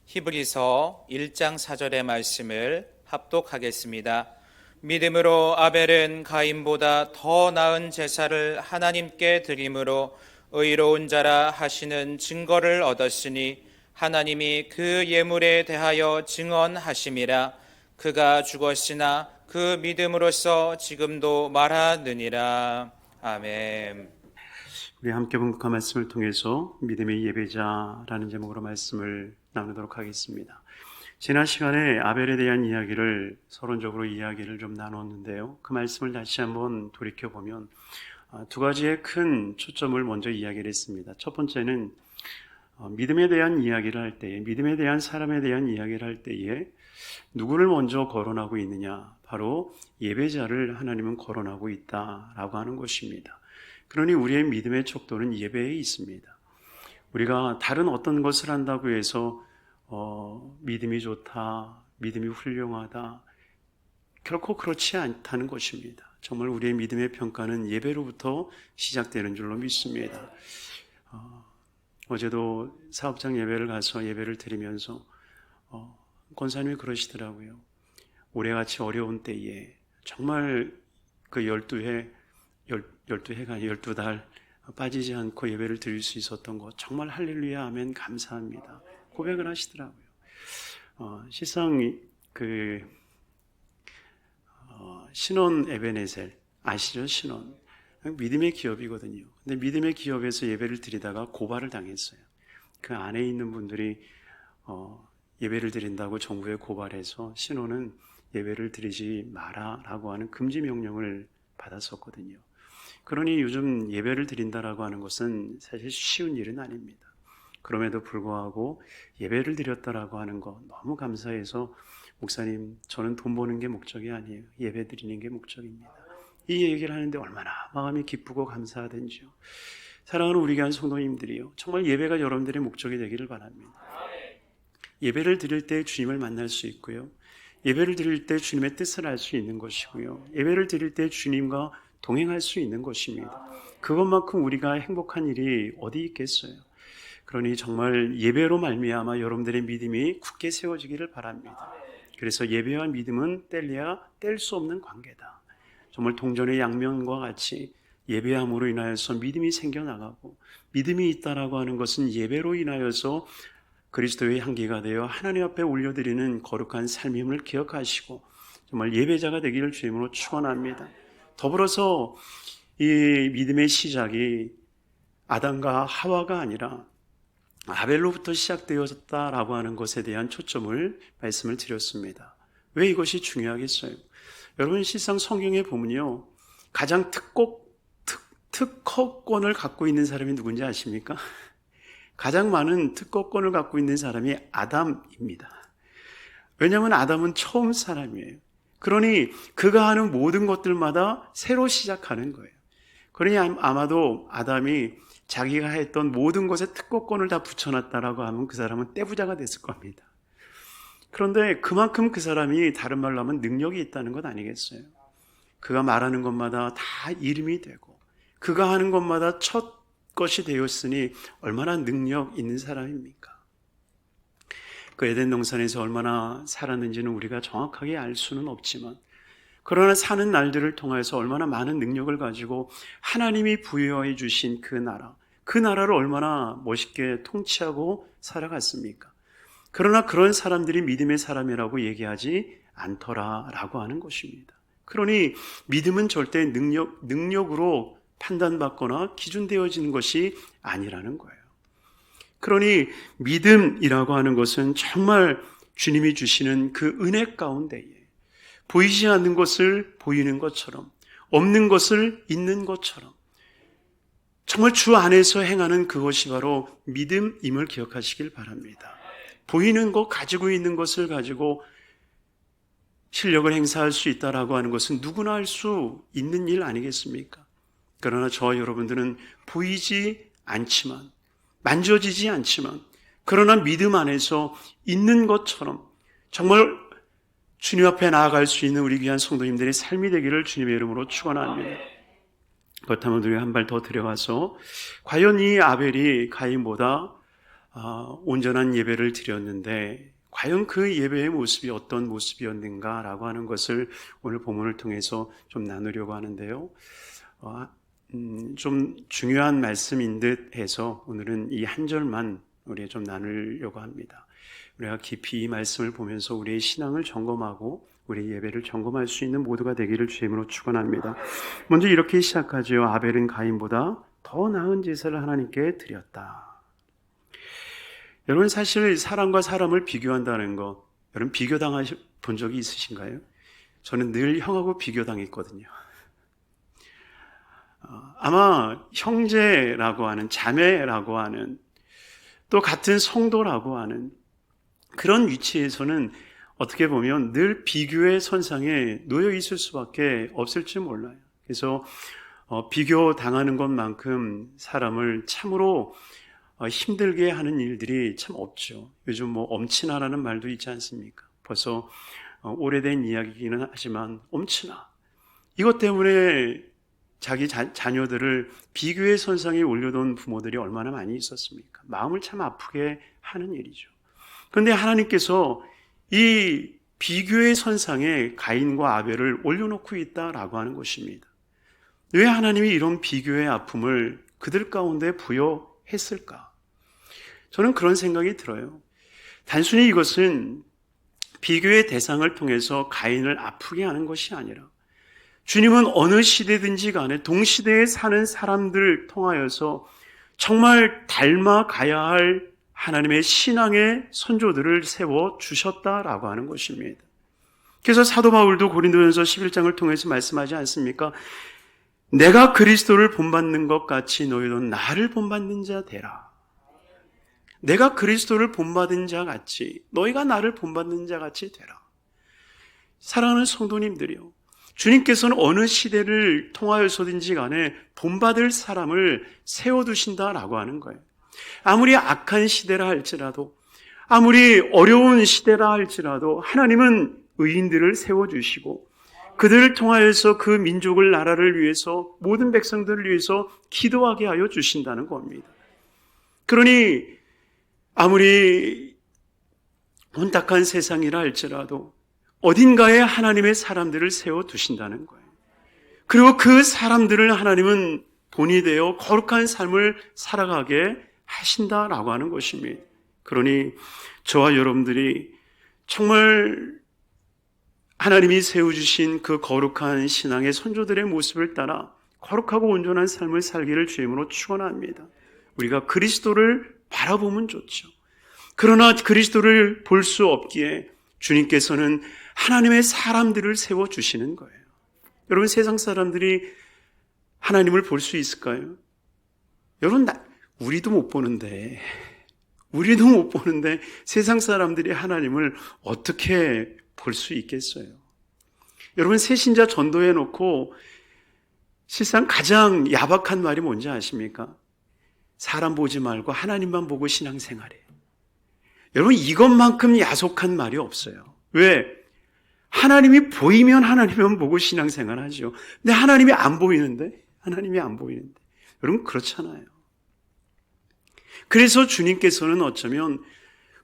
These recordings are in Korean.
히브리서 1장 4절의 말씀을 합독하겠습니다. 믿음으로 아벨은 가인보다 더 나은 제사를 하나님께 드림으로 의로운 자라 하시는 증거를 얻었으니 하나님이 그 예물에 대하여 증언하심이라. 그가 죽었으나 그 믿음으로써 지금도 말하느니라. 아멘. 우리 함께 봉독한 말씀을 통해서 믿음의 예배자라는 제목으로 말씀을 나누도록 하겠습니다. 지난 시간에 아벨에 대한 이야기를 서론적으로 이야기를 좀 나눴는데요. 그 말씀을 다시 한번 돌이켜보면 두 가지의 큰 초점을 먼저 이야기를 했습니다. 첫 번째는 믿음에 대한 이야기를 할 때에, 믿음에 대한 사람에 대한 이야기를 할 때에 누구를 먼저 거론하고 있느냐? 바로 예배자를 하나님은 거론하고 있다라고 하는 것입니다. 그러니 우리의 믿음의 척도는 예배에 있습니다. 우리가 다른 어떤 것을 한다고 해서 믿음이 좋다, 믿음이 훌륭하다, 결코 그렇지 않다는 것입니다. 정말 우리의 믿음의 평가는 예배로부터 시작되는 줄로 믿습니다. 어제도 사업장 예배를 가서 예배를 드리면서 권사님이 그러시더라고요. 올해같이 어려운 때에 정말 그 12해가 12달 빠지지 않고 예배를 드릴 수 있었던 것, 정말 할렐루야 아멘 감사합니다 고백을 하시더라고요. 실상 신원 에베네셀 아시죠? 신원 믿음의 기업이거든요. 근데 믿음의 기업에서 예배를 드리다가 고발을 당했어요. 그 안에 있는 분들이 예배를 드린다고 정부에 고발해서 신원은 예배를 드리지 마라라고 하는 금지 명령을 받았었거든요. 그러니 요즘 예배를 드린다라고 하는 것은 사실 쉬운 일은 아닙니다. 그럼에도 불구하고 예배를 드렸다라고 하는 거 너무 감사해서 목사님, 저는 돈 버는 게 목적이 아니에요. 예배 드리는 게 목적입니다. 이 얘기를 하는데 얼마나 마음이 기쁘고 감사하든지요. 사랑하는 우리 교회 성도님들이요, 정말 예배가 여러분들의 목적이 되기를 바랍니다. 예배를 드릴 때 주님을 만날 수 있고요, 예배를 드릴 때 주님의 뜻을 알 수 있는 것이고요, 예배를 드릴 때 주님과 동행할 수 있는 것입니다. 그것만큼 우리가 행복한 일이 어디 있겠어요. 그러니 정말 예배로 말미암아 여러분들의 믿음이 굳게 세워지기를 바랍니다. 그래서 예배와 믿음은 뗄래야 뗄 수 없는 관계다. 정말 동전의 양면과 같이 예배함으로 인하여서 믿음이 생겨나가고, 믿음이 있다라고 하는 것은 예배로 인하여서 그리스도의 향기가 되어 하나님 앞에 올려드리는 거룩한 삶임을 기억하시고 정말 예배자가 되기를 주님으로 축원합니다. 더불어서 이 믿음의 시작이 아담과 하와가 아니라 아벨로부터 시작되어졌다라고 하는 것에 대한 초점을 말씀을 드렸습니다. 왜 이것이 중요하겠어요? 여러분, 실상 성경에 보면요, 가장 특허권을 갖고 있는 사람이 누군지 아십니까? 가장 많은 특허권을 갖고 있는 사람이 아담입니다. 왜냐하면 아담은 처음 사람이에요. 그러니 그가 하는 모든 것들마다 새로 시작하는 거예요. 그러니 아마도 아담이 자기가 했던 모든 것에 특허권을 다 붙여놨다라고 하면 그 사람은 떼부자가 됐을 겁니다. 그런데 그만큼 그 사람이 다른 말로 하면 능력이 있다는 것 아니겠어요? 그가 말하는 것마다 다 이름이 되고 그가 하는 것마다 첫 것이 되었으니 얼마나 능력 있는 사람입니까? 그 에덴 동산에서 얼마나 살았는지는 우리가 정확하게 알 수는 없지만, 그러나 사는 날들을 통해서 얼마나 많은 능력을 가지고 하나님이 부여해 주신 그 나라를 얼마나 멋있게 통치하고 살아갔습니까? 그러나 그런 사람들이 믿음의 사람이라고 얘기하지 않더라라고 하는 것입니다. 그러니 믿음은 절대 능력으로 판단받거나 기준되어지는 것이 아니라는 거예요. 그러니 믿음이라고 하는 것은 정말 주님이 주시는 그 은혜 가운데에 보이지 않는 것을 보이는 것처럼, 없는 것을 있는 것처럼 정말 주 안에서 행하는 그것이 바로 믿음임을 기억하시길 바랍니다. 보이는 것, 가지고 있는 것을 가지고 실력을 행사할 수 있다라고 하는 것은 누구나 할 수 있는 일 아니겠습니까? 그러나 저와 여러분들은 보이지 않지만, 만져지지 않지만, 그러나 믿음 안에서 있는 것처럼 정말 주님 앞에 나아갈 수 있는 우리 귀한 성도님들의 삶이 되기를 주님의 이름으로 축원합니다. 그렇다면 우리가 한 발 더 들어가서 과연 이 아벨이 가인보다 온전한 예배를 드렸는데 과연 그 예배의 모습이 어떤 모습이었는가라고 하는 것을 오늘 본문을 통해서 좀 나누려고 하는데요. 좀 중요한 말씀인 듯 해서 오늘은 이 한 절만 우리 좀 나누려고 합니다. 우리가 깊이 이 말씀을 보면서 우리의 신앙을 점검하고 우리의 예배를 점검할 수 있는 모두가 되기를 주의 이름으로 축원합니다. 먼저 이렇게 시작하죠. 아벨은 가인보다 더 나은 제사를 하나님께 드렸다. 여러분, 사실 사람과 사람을 비교한다는 거, 여러분 비교당해 본 적이 있으신가요? 저는 늘 형하고 비교당했거든요. 아마 형제라고 하는, 자매라고 하는, 또 같은 성도라고 하는 그런 위치에서는 어떻게 보면 늘 비교의 선상에 놓여 있을 수밖에 없을지 몰라요. 그래서 비교 당하는 것만큼 사람을 참으로 힘들게 하는 일들이 참 없죠. 요즘 뭐 엄친아라는 말도 있지 않습니까? 벌써 오래된 이야기이기는 하지만 엄친아, 이것 때문에 자기 자녀들을 비교의 선상에 올려놓은 부모들이 얼마나 많이 있었습니까? 마음을 참 아프게 하는 일이죠. 그런데 하나님께서 이 비교의 선상에 가인과 아벨을 올려놓고 있다라고 하는 것입니다. 왜 하나님이 이런 비교의 아픔을 그들 가운데 부여했을까? 저는 그런 생각이 들어요. 단순히 이것은 비교의 대상을 통해서 가인을 아프게 하는 것이 아니라 주님은 어느 시대든지 간에 동시대에 사는 사람들을 통하여서 정말 닮아가야 할 하나님의 신앙의 선조들을 세워주셨다라고 하는 것입니다. 그래서 사도 바울도 고린도전서 11장을 통해서 말씀하지 않습니까? 내가 그리스도를 본받는 것 같이 너희도 나를 본받는 자 되라. 내가 그리스도를 본받은 자 같이 너희가 나를 본받는 자 같이 되라. 사랑하는 성도님들이요, 주님께서는 어느 시대를 통하여서든지 간에 본받을 사람을 세워두신다라고 하는 거예요. 아무리 악한 시대라 할지라도, 아무리 어려운 시대라 할지라도 하나님은 의인들을 세워주시고 그들을 통하여서 그 민족을, 나라를 위해서, 모든 백성들을 위해서 기도하게 하여 주신다는 겁니다. 그러니 아무리 혼탁한 세상이라 할지라도 어딘가에 하나님의 사람들을 세워두신다는 거예요. 그리고 그 사람들을 하나님은 본이 되어 거룩한 삶을 살아가게 하신다라고 하는 것입니다. 그러니 저와 여러분들이 정말 하나님이 세워주신 그 거룩한 신앙의 선조들의 모습을 따라 거룩하고 온전한 삶을 살기를 주임으로 축원합니다. 우리가 그리스도를 바라보면 좋죠. 그러나 그리스도를 볼 수 없기에 주님께서는 하나님의 사람들을 세워주시는 거예요. 여러분, 세상 사람들이 하나님을 볼 수 있을까요? 여러분, 우리도 못 보는데 세상 사람들이 하나님을 어떻게 볼 수 있겠어요? 여러분, 새신자 전도해 놓고 실상 가장 야박한 말이 뭔지 아십니까? 사람 보지 말고 하나님만 보고 신앙생활해. 여러분, 이것만큼 야속한 말이 없어요. 왜? 하나님이 보이면 하나님만 보고 신앙생활하죠. 근데 하나님이 안 보이는데. 여러분, 그렇잖아요. 그래서 주님께서는 어쩌면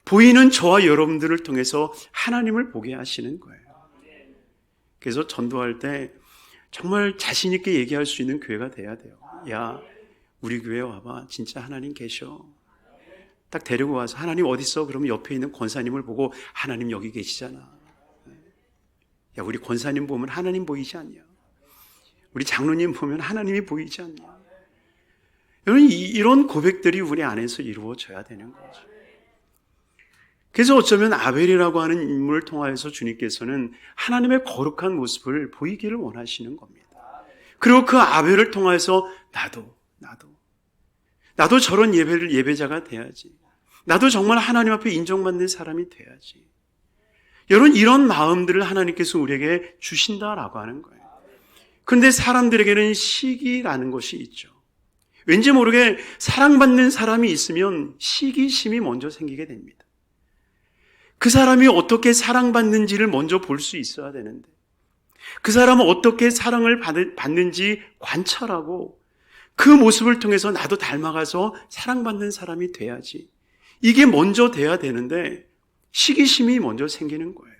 보이는 저와 여러분들을 통해서 하나님을 보게 하시는 거예요. 그래서 전도할 때 정말 자신 있게 얘기할 수 있는 교회가 돼야 돼요. 야, 우리 교회 와봐. 진짜 하나님 계셔. 딱 데리고 와서 하나님 어디 있어? 그러면 옆에 있는 권사님을 보고 하나님 여기 계시잖아. 야, 우리 권사님 보면 하나님 보이지 않냐? 우리 장로님 보면 하나님이 보이지 않냐? 여러분, 이런 고백들이 우리 안에서 이루어져야 되는 거죠. 그래서 어쩌면 아벨이라고 하는 인물을 통하여서 주님께서는 하나님의 거룩한 모습을 보이기를 원하시는 겁니다. 그리고 그 아벨을 통하여서 나도 저런 예배자가 돼야지. 나도 정말 하나님 앞에 인정받는 사람이 돼야지. 여러분, 이런 마음들을 하나님께서 우리에게 주신다라고 하는 거예요. 그런데 사람들에게는 시기라는 것이 있죠. 왠지 모르게 사랑받는 사람이 있으면 시기심이 먼저 생기게 됩니다. 그 사람이 어떻게 사랑받는지를 먼저 볼 수 있어야 되는데, 그 사람은 어떻게 사랑을 받는지 관찰하고 그 모습을 통해서 나도 닮아가서 사랑받는 사람이 돼야지. 이게 먼저 돼야 되는데 시기심이 먼저 생기는 거예요.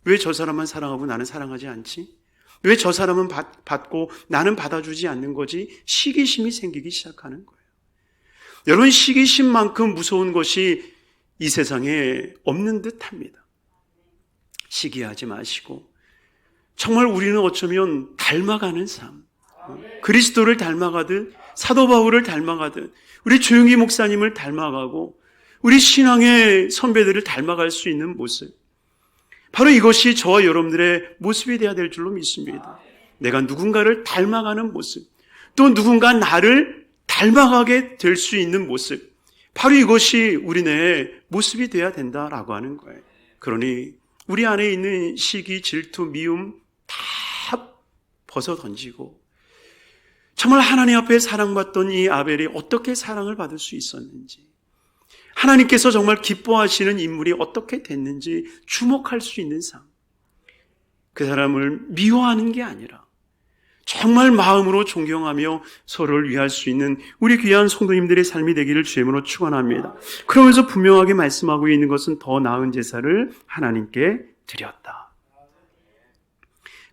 왜 저 사람만 사랑하고 나는 사랑하지 않지? 왜 저 사람은 받고 나는 받아주지 않는 거지? 시기심이 생기기 시작하는 거예요. 여러분, 시기심만큼 무서운 것이 이 세상에 없는 듯합니다. 시기하지 마시고 정말 우리는 어쩌면 닮아가는 삶, 그리스도를 닮아가듯 사도 바울을 닮아가듯 우리 조용기 목사님을 닮아가고 우리 신앙의 선배들을 닮아갈 수 있는 모습, 바로 이것이 저와 여러분들의 모습이 되어야 될 줄로 믿습니다. 내가 누군가를 닮아가는 모습, 또 누군가 나를 닮아가게 될 수 있는 모습, 바로 이것이 우리네 모습이 되어야 된다라고 하는 거예요. 그러니 우리 안에 있는 시기, 질투, 미움 다 벗어 던지고 정말 하나님 앞에 사랑받던 이 아벨이 어떻게 사랑을 받을 수 있었는지, 하나님께서 정말 기뻐하시는 인물이 어떻게 됐는지 주목할 수 있는 삶, 그 사람을 미워하는 게 아니라 정말 마음으로 존경하며 서로를 위할 수 있는 우리 귀한 성도님들의 삶이 되기를 주님으로 축원합니다. 그러면서 분명하게 말씀하고 있는 것은 더 나은 제사를 하나님께 드렸다.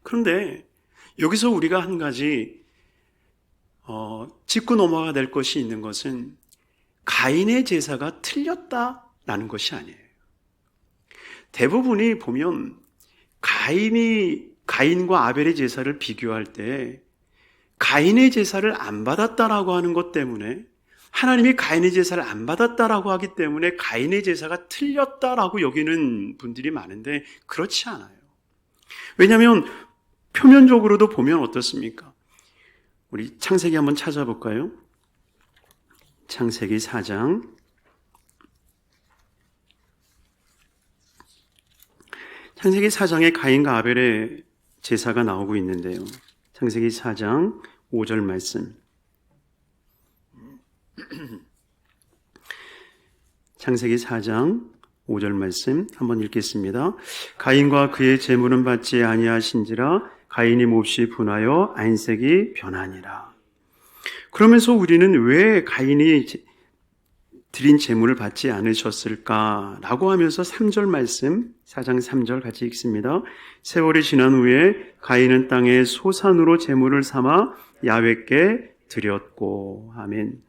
그런데 여기서 우리가 한 가지 짚고 넘어가야 될 것이 있는 것은 가인의 제사가 틀렸다라는 것이 아니에요. 대부분이 보면 가인과 아벨의 제사를 비교할 때 가인의 제사를 안 받았다라고 하는 것 때문에, 하나님이 가인의 제사를 안 받았다라고 하기 때문에 가인의 제사가 틀렸다라고 여기는 분들이 많은데 그렇지 않아요. 왜냐하면 표면적으로도 보면 어떻습니까? 우리 창세기 한번 찾아볼까요? 창세기 4장. 창세기 4장에 가인과 아벨의 제사가 나오고 있는데요. 창세기 4장 5절 말씀. 창세기 4장 5절 말씀 한번 읽겠습니다. 가인과 그의 제물은 받지 아니하신지라 가인이 몹시 분하여 안색이 변하니라. 그러면서 우리는 왜 가인이 드린 제물을 받지 않으셨을까라고 하면서 3절 말씀, 4장 3절 같이 읽습니다. 세월이 지난 후에 가인은 땅에 소산으로 제물을 삼아 야훼께 드렸고. 아멘.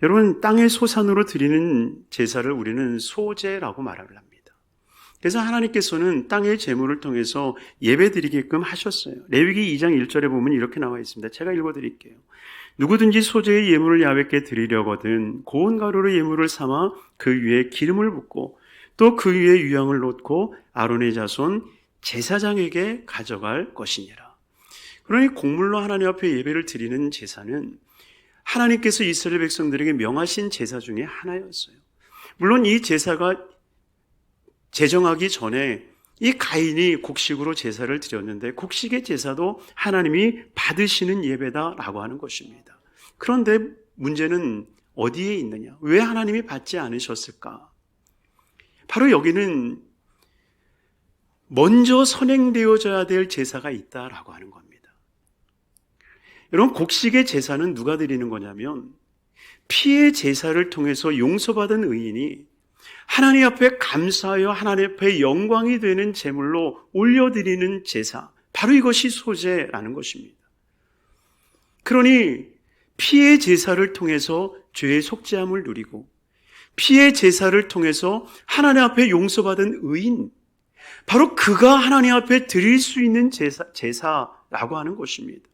여러분, 땅의 소산으로 드리는 제사를 우리는 소제라고 말을 합니다. 그래서 하나님께서는 땅의 제물을 통해서 예배드리게끔 하셨어요. 레위기 2장 1절에 보면 이렇게 나와 있습니다. 제가 읽어드릴게요. 누구든지 소제의 예물을 야훼께 드리려거든 고운 가루로 예물을 삼아 그 위에 기름을 붓고 또 그 위에 유향을 놓고 아론의 자손 제사장에게 가져갈 것이니라. 그러니 곡물로 하나님 앞에 예배를 드리는 제사는 하나님께서 이스라엘 백성들에게 명하신 제사 중에 하나였어요. 물론 이 제사가 제정하기 전에 이 가인이 곡식으로 제사를 드렸는데 곡식의 제사도 하나님이 받으시는 예배다라고 하는 것입니다. 그런데 문제는 어디에 있느냐? 왜 하나님이 받지 않으셨을까? 바로 여기는 먼저 선행되어져야 될 제사가 있다라고 하는 겁니다. 여러분, 곡식의 제사는 누가 드리는 거냐면 피의 제사를 통해서 용서받은 의인이 하나님 앞에 감사하여 하나님 앞에 영광이 되는 제물로 올려드리는 제사, 바로 이것이 소제라는 것입니다. 그러니 피의 제사를 통해서 죄의 속죄함을 누리고 피의 제사를 통해서 하나님 앞에 용서받은 의인, 바로 그가 하나님 앞에 드릴 수 있는 제사라고 하는 것입니다.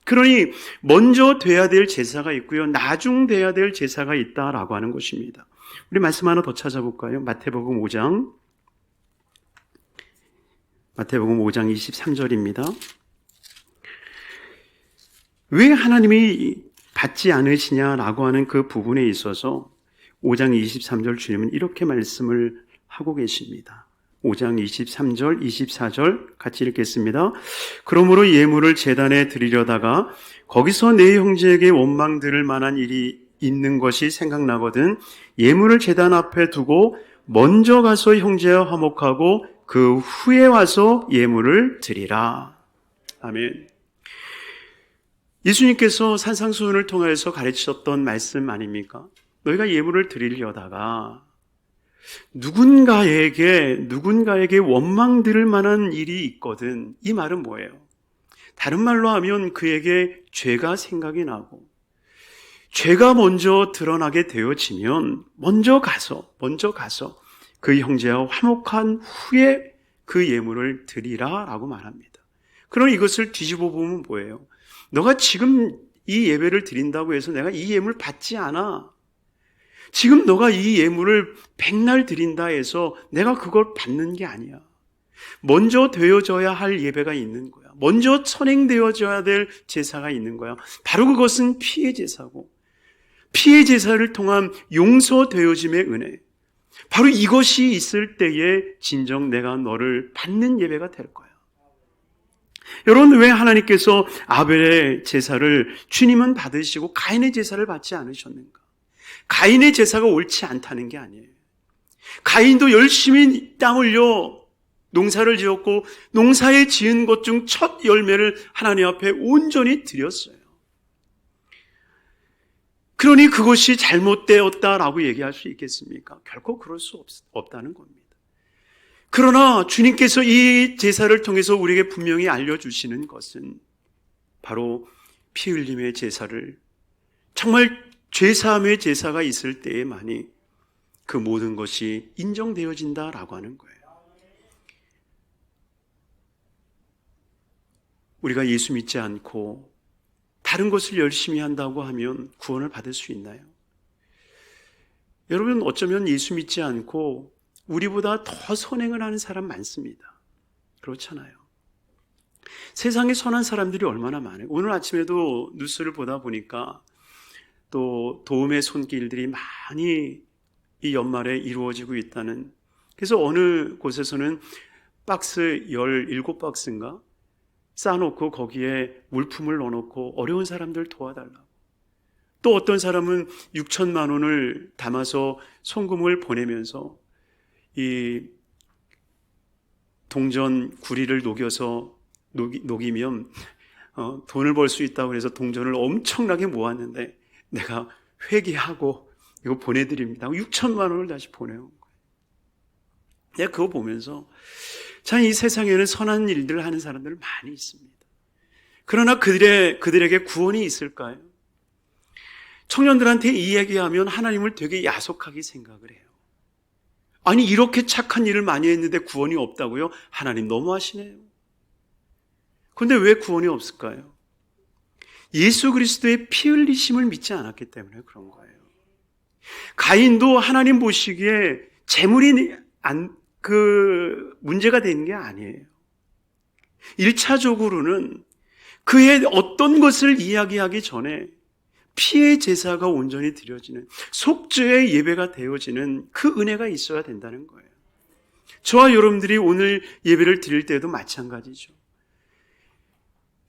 그러니 먼저 돼야 될 제사가 있고요, 나중 돼야 될 제사가 있다라고 하는 것입니다. 우리 말씀 하나 더 찾아볼까요? 마태복음 5장 23절입니다. 왜 하나님이 받지 않으시냐라고 하는 그 부분에 있어서 5장 23절 주님은 이렇게 말씀을 하고 계십니다. 5장 23절, 24절 같이 읽겠습니다. 그러므로 예물을 제단에 드리려다가 거기서 내 형제에게 원망 들을 만한 일이 있는 것이 생각나거든 예물을 제단 앞에 두고 먼저 가서 형제와 화목하고 그 후에 와서 예물을 드리라. 아멘. 예수님께서 산상수훈을 통해서 가르치셨던 말씀 아닙니까? 너희가 예물을 드리려다가 누군가에게 원망 들을 만한 일이 있거든. 이 말은 뭐예요? 다른 말로 하면 그에게 죄가 생각이 나고, 죄가 먼저 드러나게 되어지면 먼저 가서 그 형제와 화목한 후에 그 예물을 드리라 라고 말합니다. 그럼 이것을 뒤집어 보면 뭐예요? 너가 지금 이 예배를 드린다고 해서 내가 이 예물 받지 않아. 지금 너가 이 예물을 백날 드린다 해서 내가 그걸 받는 게 아니야. 먼저 되어져야 할 예배가 있는 거야. 먼저 선행되어져야 될 제사가 있는 거야. 바로 그것은 피의 제사고, 피의 제사를 통한 용서되어짐의 은혜, 바로 이것이 있을 때에 진정 내가 너를 받는 예배가 될 거야. 여러분, 왜 하나님께서 아벨의 제사를 주님은 받으시고 가인의 제사를 받지 않으셨는가? 가인의 제사가 옳지 않다는 게 아니에요. 가인도 열심히 땀 흘려 농사를 지었고 농사에 지은 것 중 첫 열매를 하나님 앞에 온전히 드렸어요. 그러니 그것이 잘못되었다라고 얘기할 수 있겠습니까? 결코 그럴 수 없다는 겁니다. 그러나 주님께서 이 제사를 통해서 우리에게 분명히 알려주시는 것은 바로 피 흘림의 제사를, 정말 죄사함의 제사가 있을 때에만이 그 모든 것이 인정되어진다라고 하는 거예요. 우리가 예수 믿지 않고 다른 것을 열심히 한다고 하면 구원을 받을 수 있나요? 여러분, 어쩌면 예수 믿지 않고 우리보다 더 선행을 하는 사람 많습니다. 그렇잖아요. 세상에 선한 사람들이 얼마나 많아요. 오늘 아침에도 뉴스를 보다 보니까 또 도움의 손길들이 많이 이 연말에 이루어지고 있다는, 그래서 어느 곳에서는 박스 17박스인가 쌓아놓고 거기에 물품을 넣어놓고 어려운 사람들 도와달라고, 또 어떤 사람은 6천만 원을 담아서 송금을 보내면서 이 동전 구리를 녹이면 돈을 벌 수 있다고 해서 동전을 엄청나게 모았는데 내가 회개하고 이거 보내드립니다. 6천만 원을 다시 보내온 거예요. 내가 그거 보면서 참 이 세상에는 선한 일들을 하는 사람들 많이 있습니다. 그러나 그들에게 구원이 있을까요? 청년들한테 이 얘기하면 하나님을 되게 야속하게 생각을 해요. 아니, 이렇게 착한 일을 많이 했는데 구원이 없다고요? 하나님 너무하시네요. 그런데 왜 구원이 없을까요? 예수 그리스도의 피 흘리심을 믿지 않았기 때문에 그런 거예요. 가인도 하나님 보시기에 재물이 문제가 되는 게 아니에요. 1차적으로는 그의 어떤 것을 이야기하기 전에 피의 제사가 온전히 드려지는, 속죄의 예배가 되어지는 그 은혜가 있어야 된다는 거예요. 저와 여러분들이 오늘 예배를 드릴 때도 마찬가지죠.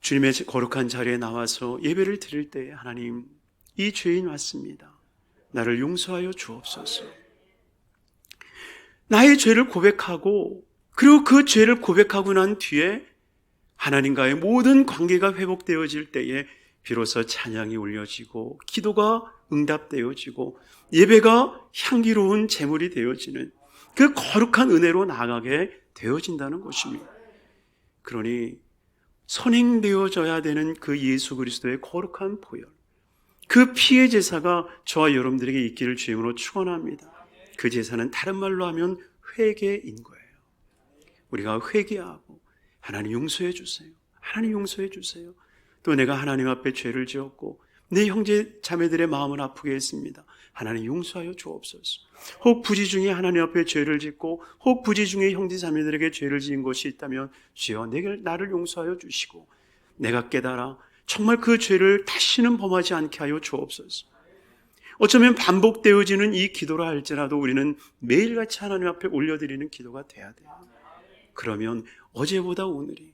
주님의 거룩한 자리에 나와서 예배를 드릴 때 하나님, 이 죄인 왔습니다. 나를 용서하여 주옵소서. 나의 죄를 고백하고, 그리고 그 죄를 고백하고 난 뒤에 하나님과의 모든 관계가 회복되어질 때에 비로소 찬양이 올려지고 기도가 응답되어지고 예배가 향기로운 제물이 되어지는 그 거룩한 은혜로 나아가게 되어진다는 것입니다. 그러니 선행되어져야 되는 그 예수 그리스도의 거룩한 보혈, 그 피의 제사가 저와 여러분들에게 있기를 주임으로 축원합니다. 그 제사는 다른 말로 하면 회개인 거예요. 우리가 회개하고 하나님 용서해 주세요. 하나님 용서해 주세요. 또 내가 하나님 앞에 죄를 지었고 내 형제 자매들의 마음을 아프게 했습니다. 하나님 용서하여 주옵소서. 혹 부지 중에 하나님 앞에 죄를 짓고 혹 부지 중에 형제 자매들에게 죄를 지은 것이 있다면 주여 나를 용서하여 주시고 내가 깨달아 정말 그 죄를 다시는 범하지 않게 하여 주옵소서. 어쩌면 반복되어지는 이 기도라 할지라도 우리는 매일같이 하나님 앞에 올려드리는 기도가 돼야 돼요. 그러면 어제보다 오늘이,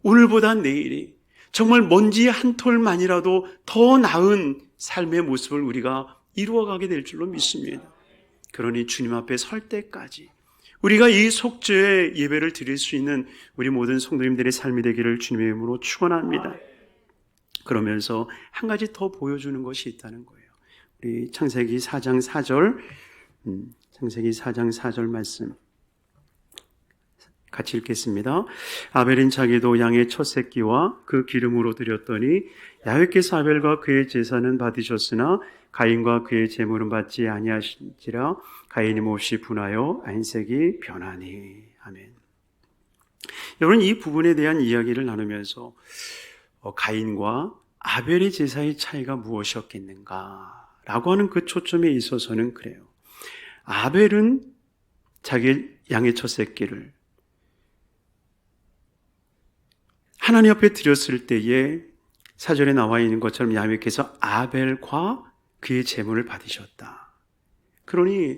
오늘보다 내일이 정말 먼지 한 톨만이라도 더 나은 삶의 모습을 우리가 이루어가게 될 줄로 믿습니다. 그러니 주님 앞에 설 때까지 우리가 이 속죄의 예배를 드릴 수 있는 우리 모든 성도님들의 삶이 되기를 주님의 이름으로 축원합니다. 그러면서 한 가지 더 보여주는 것이 있다는 거예요. 우리 창세기 4장 4절 창세기 4장 4절 말씀 같이 읽겠습니다. 아벨은 자기도 양의 첫 새끼와 그 기름으로 드렸더니 야훼께서 아벨과 그의 제사는 받으셨으나 가인과 그의 제물은 받지 아니하신지라. 가인이 몹시 분하여 안색이 변하니. 아멘. 여러분, 이 부분에 대한 이야기를 나누면서 가인과 아벨의 제사의 차이가 무엇이었겠는가 라고 하는 그 초점에 있어서는 그래요. 아벨은 자기 양의 첫 새끼를 하나님 앞에 드렸을 때에 사절에 나와 있는 것처럼 야훼께서 아벨과 그의 제물을 받으셨다. 그러니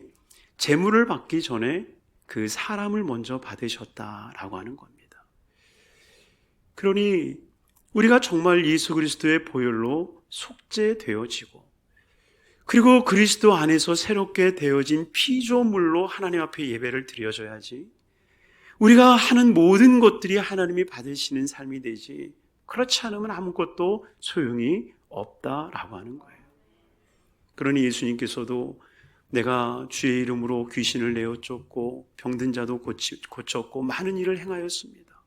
제물을 받기 전에 그 사람을 먼저 받으셨다라고 하는 겁니다. 그러니 우리가 정말 예수 그리스도의 보혈로 속죄되어지고 그리고 그리스도 안에서 새롭게 되어진 피조물로 하나님 앞에 예배를 드려줘야지 우리가 하는 모든 것들이 하나님이 받으시는 삶이 되지, 그렇지 않으면 아무것도 소용이 없다라고 하는 거예요. 그러니 예수님께서도 내가 주의 이름으로 귀신을 내어 쫓고 병든 자도 고쳤고 많은 일을 행하였습니다.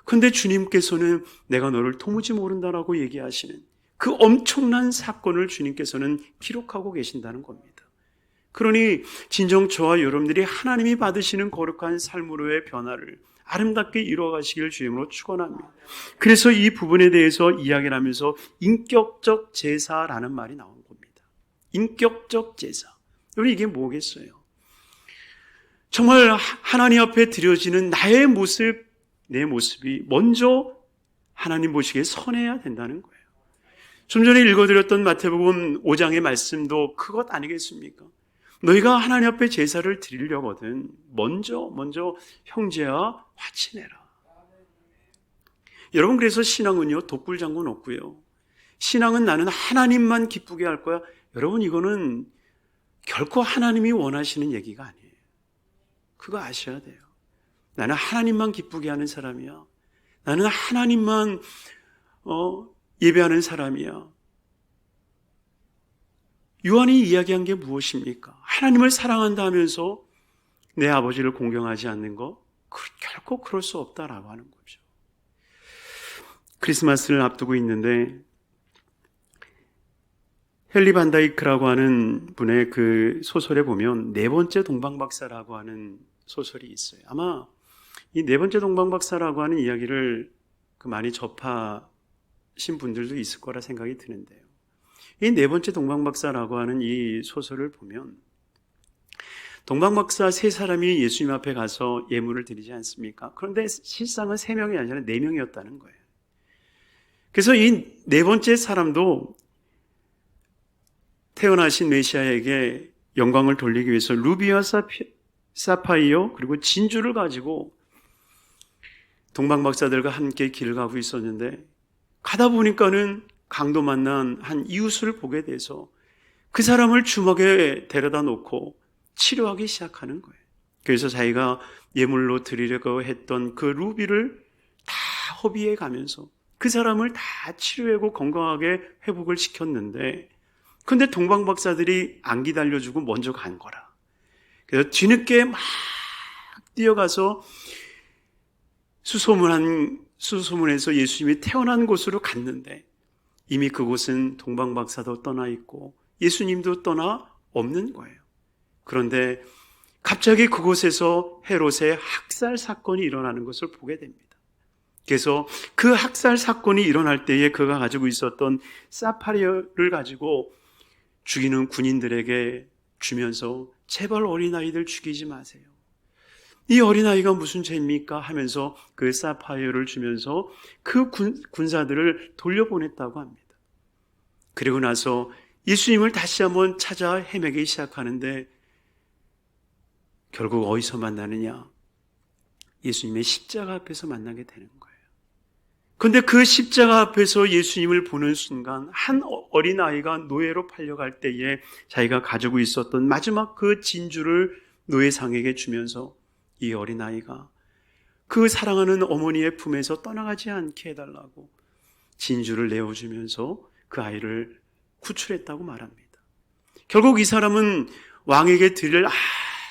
그런데 주님께서는 내가 너를 도무지 모른다라고 얘기하시는 그 엄청난 사건을 주님께서는 기록하고 계신다는 겁니다. 그러니 진정 저와 여러분들이 하나님이 받으시는 거룩한 삶으로의 변화를 아름답게 이루어가시길 주님으로 축원합니다. 그래서 이 부분에 대해서 이야기를 하면서 인격적 제사라는 말이 나온 겁니다. 인격적 제사. 여러분, 이게 뭐겠어요? 정말 하나님 앞에 드려지는 나의 모습, 내 모습이 먼저 하나님 보시기에 선해야 된다는 거예요. 좀 전에 읽어드렸던 마태복음 5장의 말씀도 그것 아니겠습니까? 너희가 하나님 앞에 제사를 드리려거든 먼저 형제와 화친해라. 여러분, 그래서 신앙은요 독불장군 없고요. 신앙은 나는 하나님만 기쁘게 할 거야. 여러분, 이거는 결코 하나님이 원하시는 얘기가 아니에요. 그거 아셔야 돼요. 나는 하나님만 기쁘게 하는 사람이야. 나는 하나님만 예배하는 사람이야. 요한이 이야기한 게 무엇입니까? 하나님을 사랑한다 하면서 내 아버지를 공경하지 않는 거? 결코 그럴 수 없다라고 하는 거죠. 크리스마스를 앞두고 있는데 헨리 반 다이크라고 하는 분의 그 소설에 보면 네 번째 동방박사라고 하는 소설이 있어요. 아마 이 네 번째 동방박사라고 하는 이야기를 많이 접하신 분들도 있을 거라 생각이 드는데요. 이 네 번째 동방박사라고 하는 이 소설을 보면 동방박사 세 사람이 예수님 앞에 가서 예물을 드리지 않습니까? 그런데 실상은 세 명이 아니라 네 명이었다는 거예요. 그래서 이 네 번째 사람도 태어나신 메시아에게 영광을 돌리기 위해서 루비와 사파이어 그리고 진주를 가지고 동방박사들과 함께 길을 가고 있었는데 가다 보니까는 강도 만난 한 이웃을 보게 돼서 그 사람을 주먹에 데려다 놓고 치료하기 시작하는 거예요. 그래서 자기가 예물로 드리려고 했던 그 루비를 다 허비해 가면서 그 사람을 다 치료하고 건강하게 회복을 시켰는데, 근데 동방박사들이 안 기다려주고 먼저 간 거라. 그래서 뒤늦게 막 뛰어가서 수소문에서 예수님이 태어난 곳으로 갔는데 이미 그곳은 동방박사도 떠나 있고 예수님도 떠나 없는 거예요. 그런데 갑자기 그곳에서 헤롯의 학살 사건이 일어나는 것을 보게 됩니다. 그래서 그 학살 사건이 일어날 때에 그가 가지고 있었던 사파리어를 가지고 죽이는 군인들에게 주면서 제발 어린아이들 죽이지 마세요. 이 어린아이가 무슨 죄입니까? 하면서 그 사파이어를 주면서 그 군사들을 돌려보냈다고 합니다. 그리고 나서 예수님을 다시 한번 찾아 헤매기 시작하는데 결국 어디서 만나느냐? 예수님의 십자가 앞에서 만나게 되는 거예요. 그런데 그 십자가 앞에서 예수님을 보는 순간 한 어린아이가 노예로 팔려갈 때에 자기가 가지고 있었던 마지막 그 진주를 노예상에게 주면서 이 어린아이가 그 사랑하는 어머니의 품에서 떠나가지 않게 해달라고 진주를 내어주면서 그 아이를 구출했다고 말합니다. 결국 이 사람은 왕에게 드릴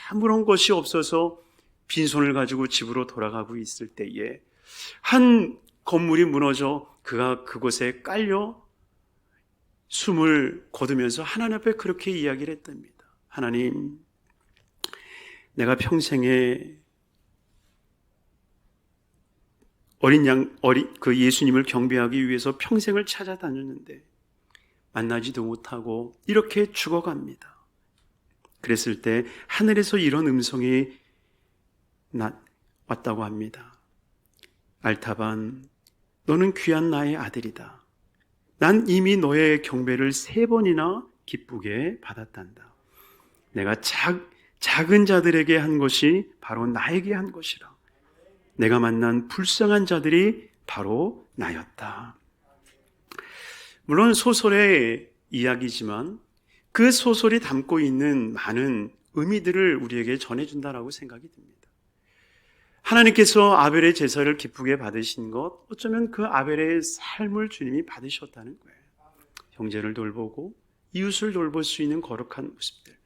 아무런 것이 없어서 빈손을 가지고 집으로 돌아가고 있을 때에 한 건물이 무너져 그가 그곳에 깔려 숨을 거두면서 하나님 앞에 그렇게 이야기를 했답니다. 하나님, 내가 평생에 그 예수님을 경배하기 위해서 평생을 찾아다녔는데 만나지도 못하고 이렇게 죽어갑니다. 그랬을 때 하늘에서 이런 음성이 왔다고 합니다. 알타반, 너는 귀한 나의 아들이다. 난 이미 너의 경배를 3번이나 기쁘게 받았단다. 내가 작은 자들에게 한 것이 바로 나에게 한 것이라. 내가 만난 불쌍한 자들이 바로 나였다. 물론 소설의 이야기지만 그 소설이 담고 있는 많은 의미들을 우리에게 전해준다라고 생각이 듭니다. 하나님께서 아벨의 제사를 기쁘게 받으신 것, 어쩌면 그 아벨의 삶을 주님이 받으셨다는 거예요. 형제를 돌보고 이웃을 돌볼 수 있는 거룩한 모습들.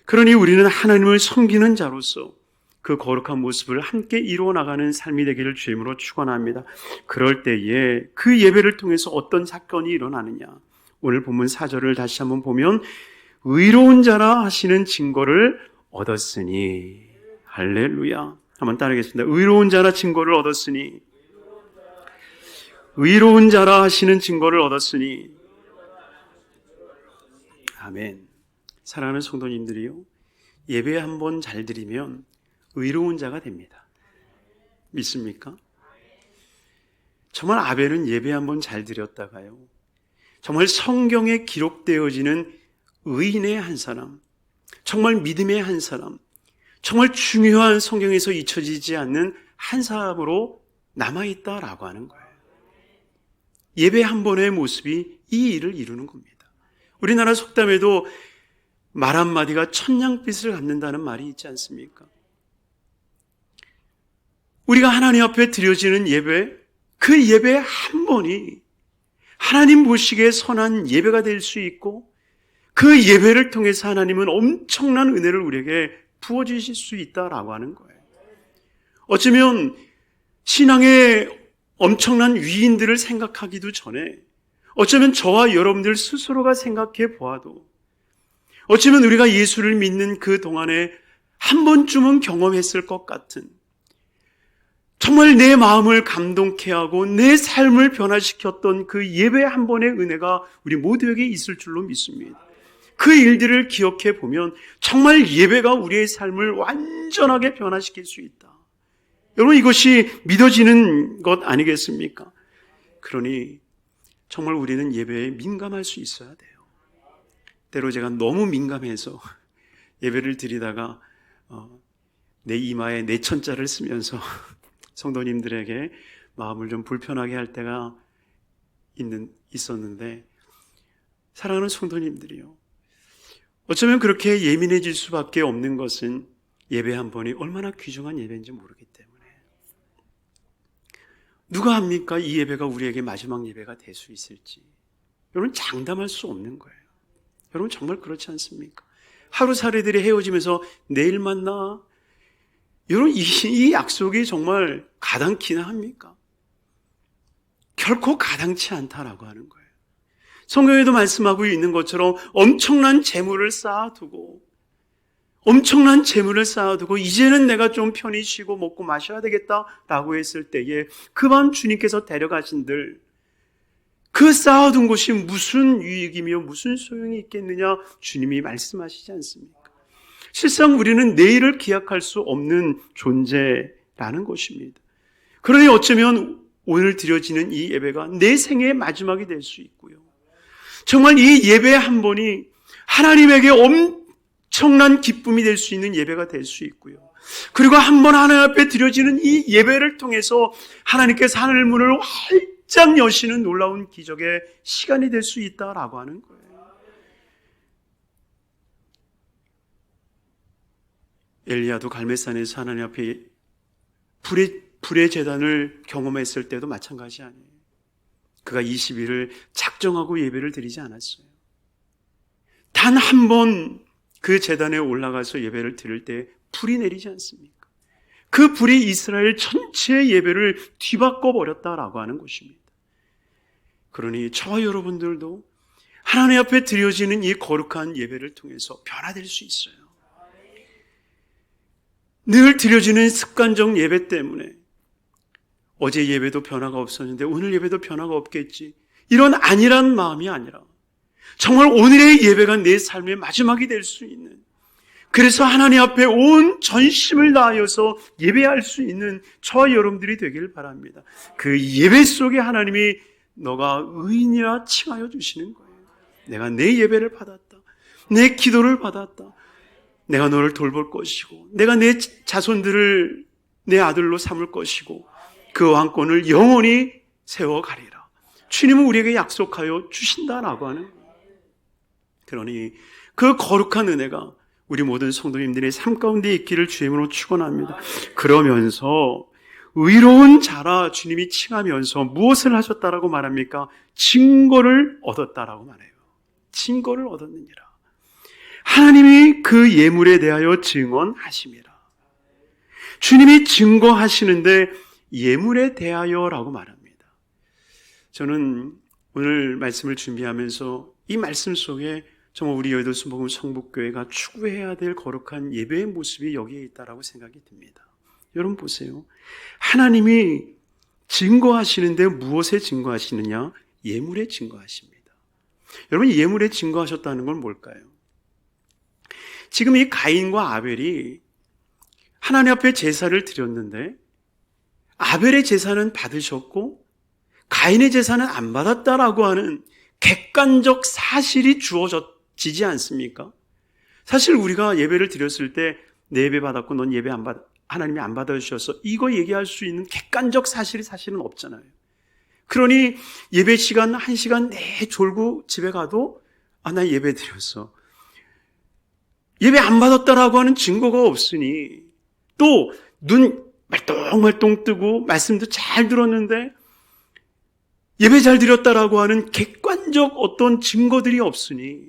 그러니 우리는 하나님을 섬기는 자로서 그 거룩한 모습을 함께 이루어 나가는 삶이 되기를 주임으로 축원합니다. 그럴 때에 그 예배를 통해서 어떤 사건이 일어나느냐. 오늘 본문 4절을 다시 한번 보면 의로운 자라 하시는 증거를 얻었으니, 할렐루야. 한번 따르겠습니다. 의로운 자라 증거를 얻었으니, 의로운 자라 하시는 증거를 얻었으니. 아멘. 사랑하는 성도님들이요, 예배 한번 잘 드리면 의로운 자가 됩니다. 믿습니까? 정말 아벨은 예배 한번 잘 드렸다가요, 정말 성경에 기록되어지는 의인의 한 사람, 정말 믿음의 한 사람, 정말 중요한 성경에서 잊혀지지 않는 한 사람으로 남아있다라고 하는 거예요. 예배 한 번의 모습이 이 일을 이루는 겁니다. 우리나라 속담에도 말 한마디가 천냥빚을 갚는다는 말이 있지 않습니까? 우리가 하나님 앞에 드려지는 예배, 그 예배 한 번이 하나님 보시기에 선한 예배가 될 수 있고, 그 예배를 통해서 하나님은 엄청난 은혜를 우리에게 부어주실 수 있다라고 하는 거예요. 어쩌면 신앙의 엄청난 위인들을 생각하기도 전에, 어쩌면 저와 여러분들 스스로가 생각해 보아도, 어쩌면 우리가 예수를 믿는 그 동안에 한 번쯤은 경험했을 것 같은, 정말 내 마음을 감동케 하고 내 삶을 변화시켰던 그 예배 한 번의 은혜가 우리 모두에게 있을 줄로 믿습니다. 그 일들을 기억해 보면 정말 예배가 우리의 삶을 완전하게 변화시킬 수 있다. 여러분, 이것이 믿어지는 것 아니겠습니까? 그러니 정말 우리는 예배에 민감할 수 있어야 돼요. 때로 제가 너무 민감해서 예배를 드리다가 내 이마에 내천자를 쓰면서 성도님들에게 마음을 좀 불편하게 할 때가 있었는데, 사랑하는 성도님들이요, 어쩌면 그렇게 예민해질 수밖에 없는 것은 예배 한 번이 얼마나 귀중한 예배인지 모르기 때문에. 누가 합니까? 이 예배가 우리에게 마지막 예배가 될 수 있을지. 여러분, 장담할 수 없는 거예요. 여러분, 정말 그렇지 않습니까? 하루살이들이 헤어지면서 내일 만나. 여러분, 이 약속이 정말 가당키나 합니까? 결코 가당치 않다라고 하는 거예요. 성경에도 말씀하고 있는 것처럼 엄청난 재물을 쌓아두고 이제는 내가 좀 편히 쉬고 먹고 마셔야 되겠다라고 했을 때에 그 밤 주님께서 데려가신들, 그 쌓아둔 것이 무슨 유익이며 무슨 소용이 있겠느냐, 주님이 말씀하시지 않습니까? 실상 우리는 내일을 기약할 수 없는 존재라는 것입니다. 그러니 어쩌면 오늘 드려지는 이 예배가 내 생애의 마지막이 될 수 있고요, 정말 이 예배 한 번이 하나님에게 엄청난 기쁨이 될 수 있는 예배가 될 수 있고요, 그리고 한 번 하나님 앞에 드려지는 이 예배를 통해서 하나님께서 하늘 문을 활짝 여시는 놀라운 기적의 시간이 될 수 있다라고 하는 거예요. 엘리야도 갈멜산에서 하나님 앞에 불의 제단을 경험했을 때도 마찬가지 아니에요. 그가 20일을 작정하고 예배를 드리지 않았어요. 단 한 번 그 제단에 올라가서 예배를 드릴 때 불이 내리지 않습니까? 그 불이 이스라엘 전체의 예배를 뒤바꿔 버렸다라고 하는 것입니다. 그러니 저와 여러분들도 하나님 앞에 드려지는 이 거룩한 예배를 통해서 변화될 수 있어요. 늘 드려지는 습관적 예배 때문에 어제 예배도 변화가 없었는데 오늘 예배도 변화가 없겠지, 이런 안일한 마음이 아니라 정말 오늘의 예배가 내 삶의 마지막이 될 수 있는, 그래서 하나님 앞에 온 전심을 다하여서 예배할 수 있는 저와 여러분들이 되길 바랍니다. 그 예배 속에 하나님이 너가 의인이라 칭하여 주시는 거예요. 내가 내 예배를 받았다, 내 기도를 받았다, 내가 너를 돌볼 것이고 내가 내 자손들을 내 아들로 삼을 것이고 그 왕권을 영원히 세워가리라. 주님은 우리에게 약속하여 주신다라고 하는 거예요. 그러니 그 거룩한 은혜가 우리 모든 성도님들의 삶 가운데 있기를 주님으로 축원합니다. 그러면서 의로운 자라 주님이 칭하면서 무엇을 하셨다라고 말합니까? 증거를 얻었다라고 말해요. 증거를 얻었느니라. 하나님이 그 예물에 대하여 증언하심이라. 주님이 증거하시는데 예물에 대하여라고 말합니다. 저는 오늘 말씀을 준비하면서 이 말씀 속에 정말 우리 여의도 순복음 성북교회가 추구해야 될 거룩한 예배의 모습이 여기에 있다라고 생각이 듭니다. 여러분 보세요. 하나님이 증거하시는데 무엇에 증거하시느냐? 예물에 증거하십니다. 여러분, 예물에 증거하셨다는 건 뭘까요? 지금 이 가인과 아벨이 하나님 앞에 제사를 드렸는데 아벨의 제사는 받으셨고 가인의 제사는 안 받았다라고 하는 객관적 사실이 주어지지 않습니까? 사실 우리가 예배를 드렸을 때 내 예배 받았고 넌 예배 안 받, 하나님이 안 받아주셔서 이거 얘기할 수 있는 객관적 사실이 사실은 없잖아요. 그러니 예배 시간 1시간 내 졸고 집에 가도 나 예배 드렸어, 예배 안 받았다라고 하는 증거가 없으니, 또 눈 말똥말똥 뜨고 말씀도 잘 들었는데 예배 잘 드렸다라고 하는 객관적 어떤 증거들이 없으니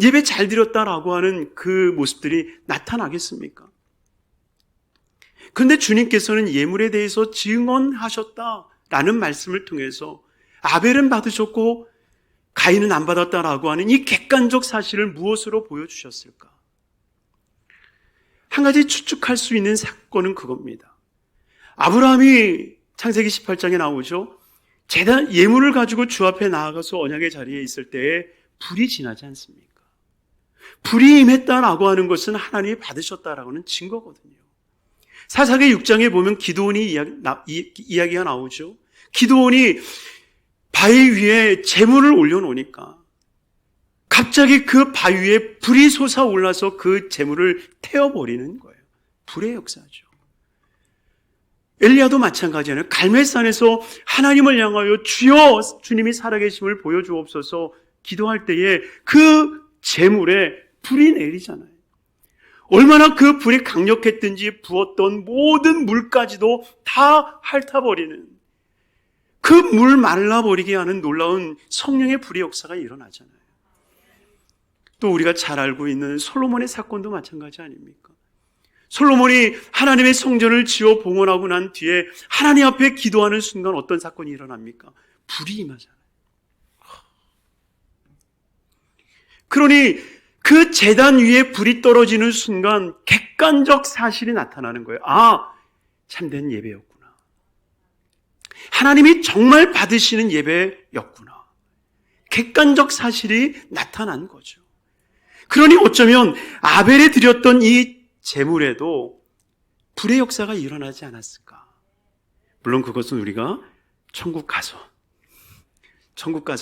예배 잘 드렸다라고 하는 그 모습들이 나타나겠습니까? 그런데 주님께서는 예물에 대해서 증언하셨다라는 말씀을 통해서 아벨은 받으셨고 가인은 안 받았다라고 하는 이 객관적 사실을 무엇으로 보여주셨을까? 한 가지 추측할 수 있는 사건은 그겁니다. 아브라함이 창세기 18장에 나오죠. 제단 예물을 가지고 주 앞에 나아가서 언약의 자리에 있을 때에 불이 지나지 않습니까? 불이 임했다라고 하는 것은 하나님이 받으셨다라고 하는 증거거든요. 사사기 6장에 보면 기드온이 이야기가 나오죠. 기드온이 바위 위에 재물을 올려놓으니까 갑자기 그 바위 위에 불이 솟아올라서 그 재물을 태워버리는 거예요. 불의 역사죠. 엘리야도 마찬가지잖아요. 갈멜산에서 하나님을 향하여 주여 주님이 살아계심을 보여주옵소서 기도할 때에 그 재물에 불이 내리잖아요. 얼마나 그 불이 강력했든지 부었던 모든 물까지도 다 핥아버리는, 그 물 말라버리게 하는 놀라운 성령의 불의 역사가 일어나잖아요. 또 우리가 잘 알고 있는 솔로몬의 사건도 마찬가지 아닙니까? 솔로몬이 하나님의 성전을 지어 봉헌하고 난 뒤에 하나님 앞에 기도하는 순간 어떤 사건이 일어납니까? 불이 임하잖아요. 그러니 그 제단 위에 불이 떨어지는 순간 객관적 사실이 나타나는 거예요. 참된 예배였구나. 하나님이 정말 받으시는 예배였구나. 객관적 사실이 나타난 거죠. 그러니 어쩌면 아벨에 드렸던 이 제물에도 불의 역사가 일어나지 않았을까? 물론 그것은 우리가 천국 가서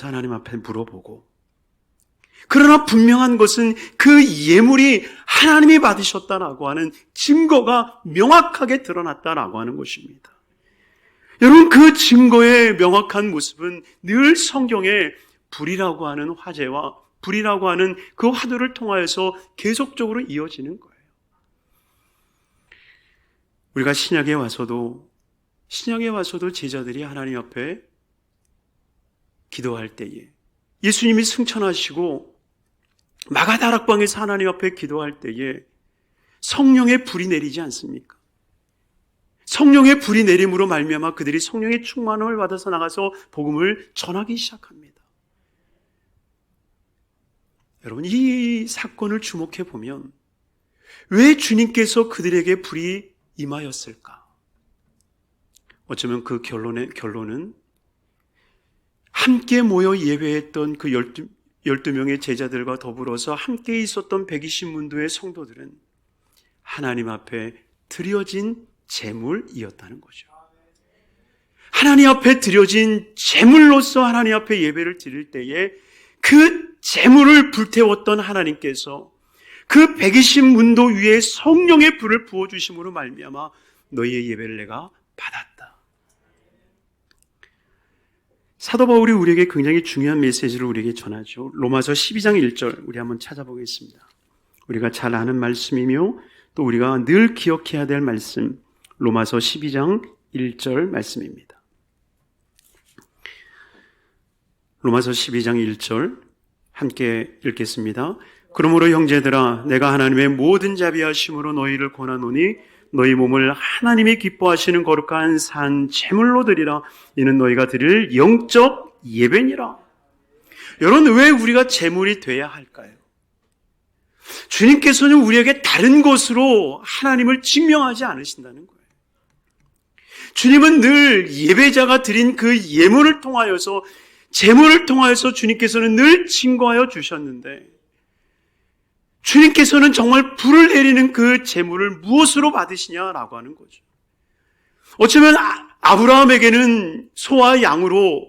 하나님 앞에 물어보고, 그러나 분명한 것은 그 예물이 하나님이 받으셨다라고 하는 증거가 명확하게 드러났다라고 하는 것입니다. 여러분, 그 증거의 명확한 모습은 늘 성경에 불이라고 하는 화제와 불이라고 하는 그 화두를 통하여서 계속적으로 이어지는 거예요. 우리가 신약에 와서도 제자들이 하나님 앞에 기도할 때에 예수님이 승천하시고 마가다락방에서 하나님 앞에 기도할 때에 성령의 불이 내리지 않습니까? 성령의 불이 내림으로 말미암아 그들이 성령의 충만함을 받아서 나가서 복음을 전하기 시작합니다. 여러분, 이 사건을 주목해 보면 왜 주님께서 그들에게 불이 임하였을까? 어쩌면 그 결론은 함께 모여 예배했던 그 12명의 제자들과 더불어서 함께 있었던 120문도의 성도들은 하나님 앞에 드려진 제물이었다는 거죠. 하나님 앞에 드려진 제물로서 하나님 앞에 예배를 드릴 때에 그 제물을 불태웠던 하나님께서 그 120문도 위에 성령의 불을 부어주심으로 말미암아 너희의 예배를 내가 받았다. 사도 바울이 우리에게 굉장히 중요한 메시지를 우리에게 전하죠. 로마서 12장 1절 우리 한번 찾아보겠습니다. 우리가 잘 아는 말씀이며 또 우리가 늘 기억해야 될 말씀, 로마서 12장 1절 말씀입니다. 로마서 12장 1절 함께 읽겠습니다. 그러므로 형제들아, 내가 하나님의 모든 자비하심으로 너희를 권하노니 너희 몸을 하나님이 기뻐하시는 거룩한 산 제물로 드리라. 이는 너희가 드릴 영적 예배니라. 여러분, 왜 우리가 제물이 돼야 할까요? 주님께서는 우리에게 다른 것으로 하나님을 증명하지 않으신다는 거예요. 주님은 늘 예배자가 드린 그 예물을 통하여서, 제물을 통하여서 주님께서는 늘 증거하여 주셨는데, 주님께서는 정말 불을 내리는 그 제물을 무엇으로 받으시냐라고 하는 거죠. 어쩌면 아브라함에게는 소와 양으로,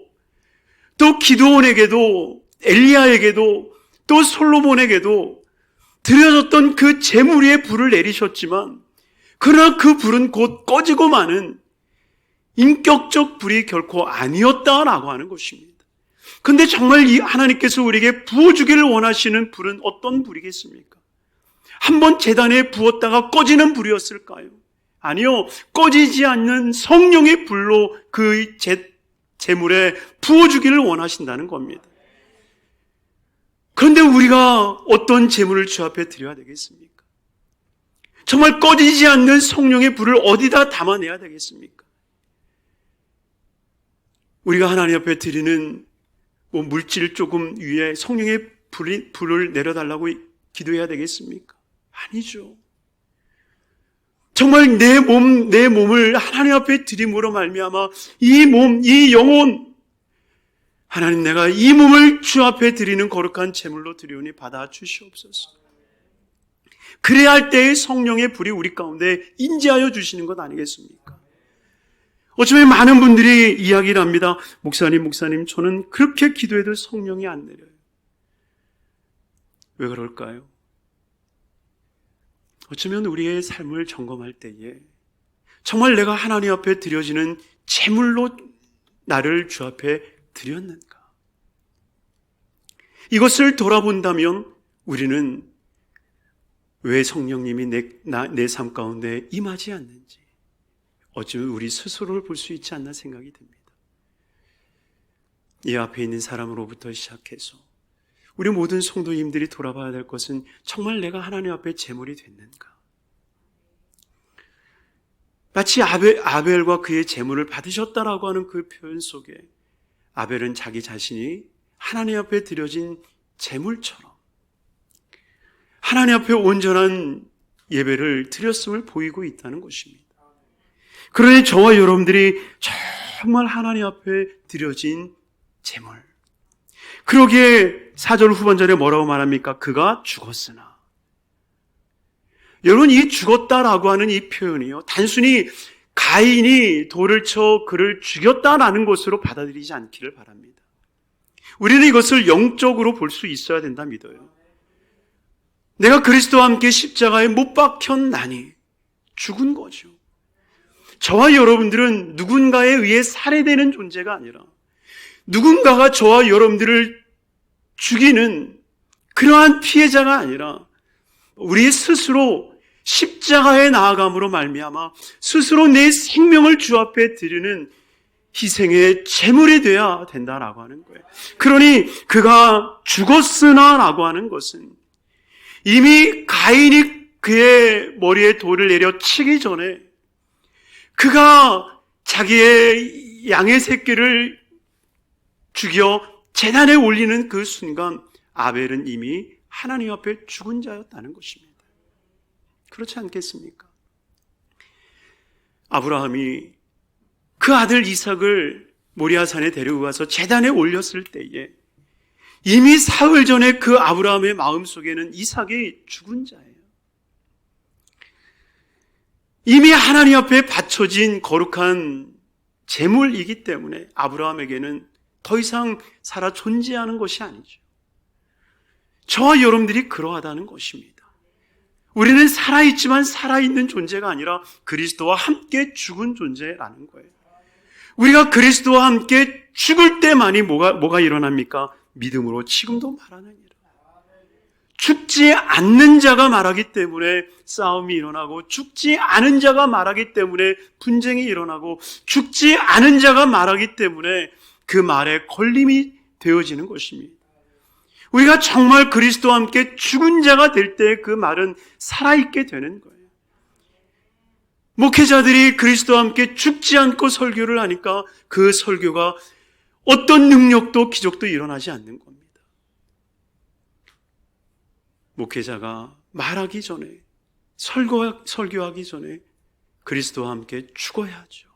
또 기드온에게도, 엘리야에게도, 또 솔로몬에게도 드려졌던 그 제물 위에 불을 내리셨지만, 그러나 그 불은 곧 꺼지고 마는 인격적 불이 결코 아니었다라고 하는 것입니다. 근데 정말 이 하나님께서 우리에게 부어주기를 원하시는 불은 어떤 불이겠습니까? 한번 제단에 부었다가 꺼지는 불이었을까요? 아니요, 꺼지지 않는 성령의 불로 그 제물에 부어주기를 원하신다는 겁니다. 그런데 우리가 어떤 제물을 주 앞에 드려야 되겠습니까? 정말 꺼지지 않는 성령의 불을 어디다 담아내야 되겠습니까? 우리가 하나님 앞에 드리는 물질 조금 위에 성령의 불을 내려달라고 기도해야 되겠습니까? 아니죠. 정말 내 몸을 하나님 앞에 드림으로 말미암아 이 몸, 이 영혼, 하나님, 내가 이 몸을 주 앞에 드리는 거룩한 제물로 드리오니 받아 주시옵소서. 그래야 할 때의 성령의 불이 우리 가운데 임재하여 주시는 것 아니겠습니까? 어쩌면 많은 분들이 이야기를 합니다. 목사님, 저는 그렇게 기도해도 성령이 안 내려요. 왜 그럴까요? 어쩌면 우리의 삶을 점검할 때에 정말 내가 하나님 앞에 드려지는 제물로 나를 주 앞에 드렸는가? 이것을 돌아본다면 우리는 왜 성령님이 내 삶 가운데 임하지 않는지 어쩌면 우리 스스로를 볼 수 있지 않나 생각이 듭니다. 이 앞에 있는 사람으로부터 시작해서 우리 모든 성도님들이 돌아봐야 될 것은 정말 내가 하나님 앞에 제물이 됐는가? 마치 아벨과 그의 제물을 받으셨다라고 하는 그 표현 속에 아벨은 자기 자신이 하나님 앞에 드려진 제물처럼 하나님 앞에 온전한 예배를 드렸음을 보이고 있다는 것입니다. 그러니 저와 여러분들이 정말 하나님 앞에 드려진 제물, 그러기에 4절 후반절에 뭐라고 말합니까? 그가 죽었으나. 여러분, 이 죽었다라고 하는 이 표현이요, 단순히 가인이 돌을 쳐 그를 죽였다라는 것으로 받아들이지 않기를 바랍니다. 우리는 이것을 영적으로 볼 수 있어야 된다 믿어요. 내가 그리스도와 함께 십자가에 못 박혔나니 죽은 거죠. 저와 여러분들은 누군가에 의해 살해되는 존재가 아니라 누군가가 저와 여러분들을 죽이는 그러한 피해자가 아니라 우리 스스로 십자가에 나아감으로 말미암아 스스로 내 생명을 주 앞에 드리는 희생의 제물이 되어야 된다라고 하는 거예요. 그러니 그가 죽었으나 라고 하는 것은 이미 가인이 그의 머리에 돌을 내려 치기 전에 그가 자기의 양의 새끼를 죽여 제단에 올리는 그 순간 아벨은 이미 하나님 앞에 죽은 자였다는 것입니다. 그렇지 않겠습니까? 아브라함이 그 아들 이삭을 모리아산에 데려와서 제단에 올렸을 때에 이미 사흘 전에 그 아브라함의 마음속에는 이삭이 죽은 자예요. 이미 하나님 앞에 바쳐진 거룩한 제물이기 때문에 아브라함에게는 더 이상 살아 존재하는 것이 아니죠. 저와 여러분들이 그러하다는 것입니다. 우리는 살아있지만 살아있는 존재가 아니라 그리스도와 함께 죽은 존재라는 거예요. 우리가 그리스도와 함께 죽을 때만이 뭐가 일어납니까? 믿음으로 지금도 말하느니라. 죽지 않는 자가 말하기 때문에 싸움이 일어나고, 죽지 않은 자가 말하기 때문에 분쟁이 일어나고, 죽지 않은 자가 말하기 때문에 그 말에 걸림이 되어지는 것입니다. 우리가 정말 그리스도와 함께 죽은 자가 될 때 그 말은 살아있게 되는 거예요. 목회자들이 그리스도와 함께 죽지 않고 설교를 하니까 그 설교가 어떤 능력도 기적도 일어나지 않는 겁니다. 목회자가 말하기 전에, 설교하기 전에 그리스도와 함께 죽어야죠.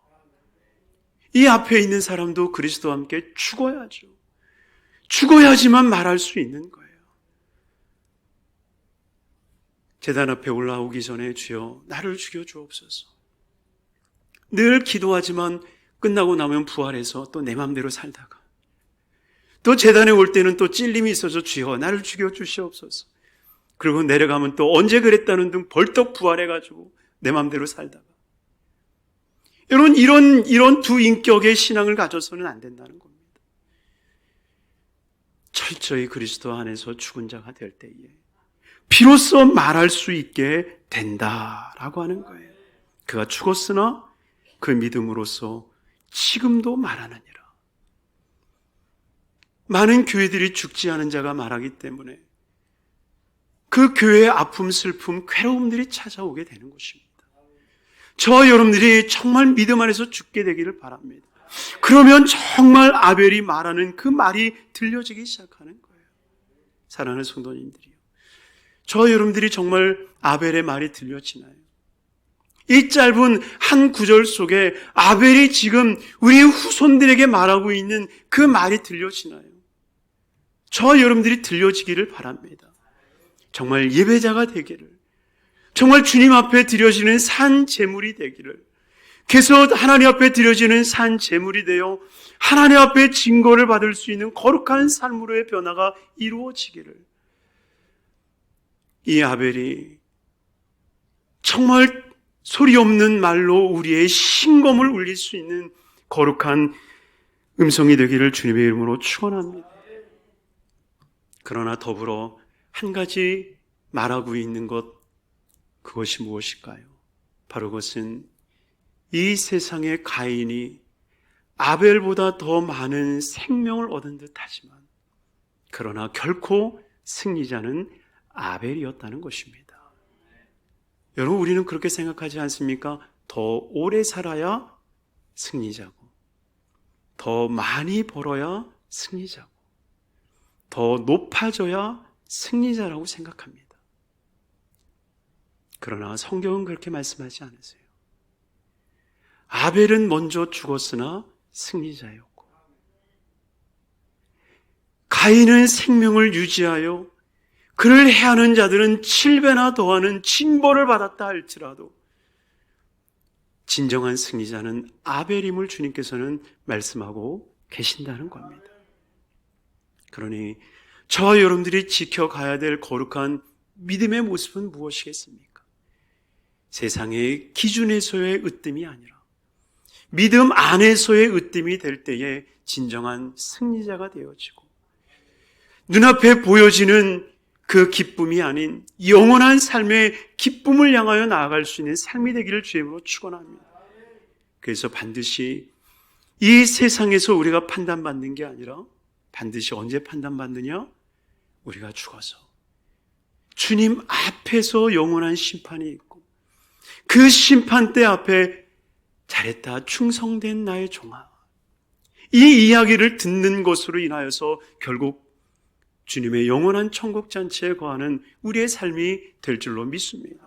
이 앞에 있는 사람도 그리스도와 함께 죽어야죠. 죽어야지만 말할 수 있는 거예요. 제단 앞에 올라오기 전에 주여 나를 죽여 주옵소서. 늘 기도하지만 끝나고 나면 부활해서 또 내 맘대로 살다가 또 제단에 올 때는 또 찔림이 있어서 주여 나를 죽여 주시옵소서. 그리고 내려가면 또 언제 그랬다는 등 벌떡 부활해가지고 내 맘대로 살다가 여러분 이런 두 인격의 신앙을 가져서는 안 된다는 겁니다. 철저히 그리스도 안에서 죽은 자가 될 때에 비로소 말할 수 있게 된다라고 하는 거예요. 그가 죽었으나 그 믿음으로써 지금도 말하느니라. 많은 교회들이 죽지 않은 자가 말하기 때문에 그 교회의 아픔, 슬픔, 괴로움들이 찾아오게 되는 것입니다. 저와 여러분들이 정말 믿음 안에서 죽게 되기를 바랍니다. 그러면 정말 아벨이 말하는 그 말이 들려지기 시작하는 거예요. 사랑하는 성도님들이요, 저와 여러분들이 정말 아벨의 말이 들려지나요? 이 짧은 한 구절 속에 아벨이 지금 우리 후손들에게 말하고 있는 그 말이 들려지나요? 저와 여러분들이 들려지기를 바랍니다. 정말 예배자가 되기를, 정말 주님 앞에 드려지는 산 제물이 되기를, 그래서 하나님 앞에 드려지는 산 제물이 되어 하나님 앞에 증거를 받을 수 있는 거룩한 삶으로의 변화가 이루어지기를, 이 아벨이 정말 소리 없는 말로 우리의 신검을 울릴 수 있는 거룩한 음성이 되기를 주님의 이름으로 축원합니다. 그러나 더불어 한 가지 말하고 있는 것, 그것이 무엇일까요? 바로 그것은 이 세상의 가인이 아벨보다 더 많은 생명을 얻은 듯 하지만 그러나 결코 승리자는 아벨이었다는 것입니다. 여러분, 우리는 그렇게 생각하지 않습니까? 더 오래 살아야 승리자고, 더 많이 벌어야 승리자고, 더 높아져야 승리자라고 생각합니다. 그러나 성경은 그렇게 말씀하지 않으세요. 아벨은 먼저 죽었으나 승리자였고, 가인은 생명을 유지하여 그를 해하는 자들은 7배나 더하는 징벌을 받았다 할지라도 진정한 승리자는 아벨임을 주님께서는 말씀하고 계신다는 겁니다. 그러니 저와 여러분들이 지켜가야 될 거룩한 믿음의 모습은 무엇이겠습니까? 세상의 기준에서의 으뜸이 아니라 믿음 안에서의 으뜸이 될 때에 진정한 승리자가 되어지고, 눈앞에 보여지는 그 기쁨이 아닌 영원한 삶의 기쁨을 향하여 나아갈 수 있는 삶이 되기를 주님으로 축원합니다. 그래서 반드시 이 세상에서 우리가 판단받는 게 아니라 반드시 언제 판단받느냐? 우리가 죽어서 주님 앞에서 영원한 심판이 있고 그 심판대 앞에 잘했다 충성된 나의 종아, 이 이야기를 듣는 것으로 인하여서 결국 주님의 영원한 천국 잔치에 거하는 우리의 삶이 될 줄로 믿습니다.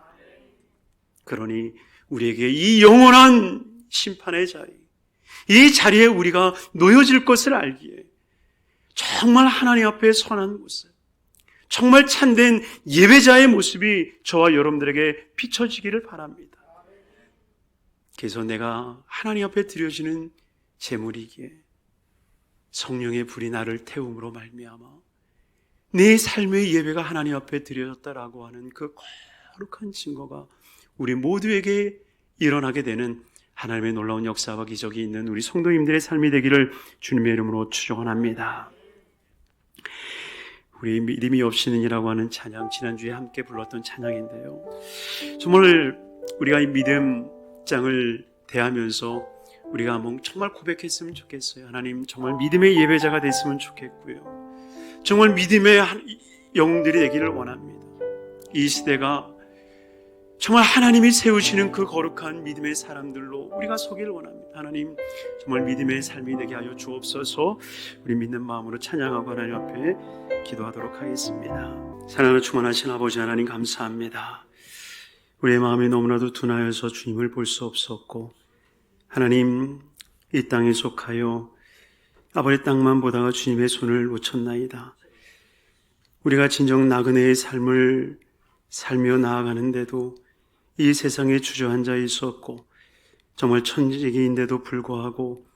그러니 우리에게 이 영원한 심판의 자리, 이 자리에 우리가 놓여질 것을 알기에 정말 하나님 앞에 선한 모습, 정말 참된 예배자의 모습이 저와 여러분들에게 비춰지기를 바랍니다. 그래서 내가 하나님 앞에 드려지는 제물이기에 성령의 불이 나를 태움으로 말미암아 내 삶의 예배가 하나님 앞에 드려졌다라고 하는 그 거룩한 증거가 우리 모두에게 일어나게 되는 하나님의 놀라운 역사와 기적이 있는 우리 성도님들의 삶이 되기를 주님의 이름으로 축원합니다. 우리 믿음이 없이는이라고 하는 찬양, 지난주에 함께 불렀던 찬양인데요, 정말 우리가 이 믿음장을 대하면서 우리가 정말 고백했으면 좋겠어요. 하나님, 정말 믿음의 예배자가 됐으면 좋겠고요, 정말 믿음의 영웅들이 되기를 원합니다. 이 시대가 정말 하나님이 세우시는 그 거룩한 믿음의 사람들로 우리가 서기를 원합니다. 하나님, 정말 믿음의 삶이 되게 하여 주옵소서. 우리 믿는 마음으로 찬양하고 하나님 앞에 기도하도록 하겠습니다. 사랑으로 충만하신 아버지 하나님, 감사합니다. 우리의 마음이 너무나도 둔하여서 주님을 볼 수 없었고, 하나님, 이 땅에 속하여 아버지 땅만 보다가 주님의 손을 놓쳤나이다. 우리가 진정 나그네의 삶을 살며 나아가는데도 이 세상에 주저앉아 있었고 정말 천직인데도 불구하고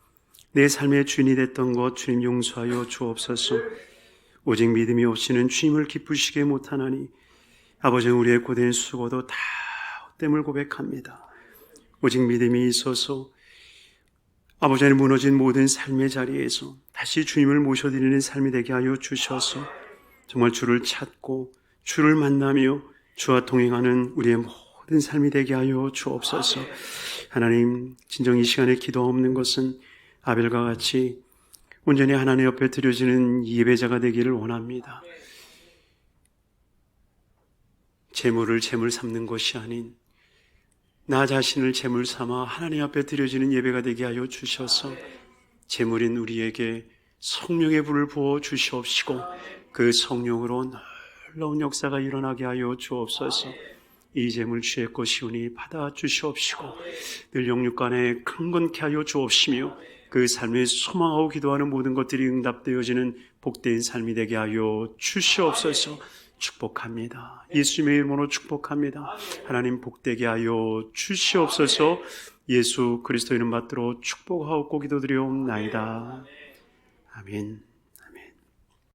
내 삶의 주인이 됐던 것 주님 용서하여 주옵소서. 오직 믿음이 없이는 주님을 기쁘시게 못하나니 아버지, 우리의 고된 수고도 다 헛됨을 고백합니다. 오직 믿음이 있어서 아버지 안에 무너진 모든 삶의 자리에서 다시 주님을 모셔드리는 삶이 되게 하여 주셔서 정말 주를 찾고 주를 만나며 주와 동행하는 우리의 모든 삶이 되게 하여 주옵소서. 하나님, 진정 이 시간에 기도 없는 것은 아벨과 같이 온전히 하나님 옆에 드려지는 예배자가 되기를 원합니다. 재물을 재물 삼는 것이 아닌 나 자신을 재물 삼아 하나님 앞에 드려지는 예배가 되게 하여 주셔서 재물인 우리에게 성령의 불을 부어 주시옵시고 그 성령으로 놀라운 역사가 일어나게 하여 주옵소서. 이 재물 주의 것이오니 받아 주시옵시고 늘 영육간에 강건케 하여 주옵시며 그 삶에 소망하고 기도하는 모든 것들이 응답되어지는 복된 삶이 되게 하여 주시옵소서. 축복합니다. 예수님의 이름으로 축복합니다. 하나님, 복되게 하여 주시옵소서. 예수 그리스도 이름 받들어 축복하옵고 기도드리옵나이다. 아멘.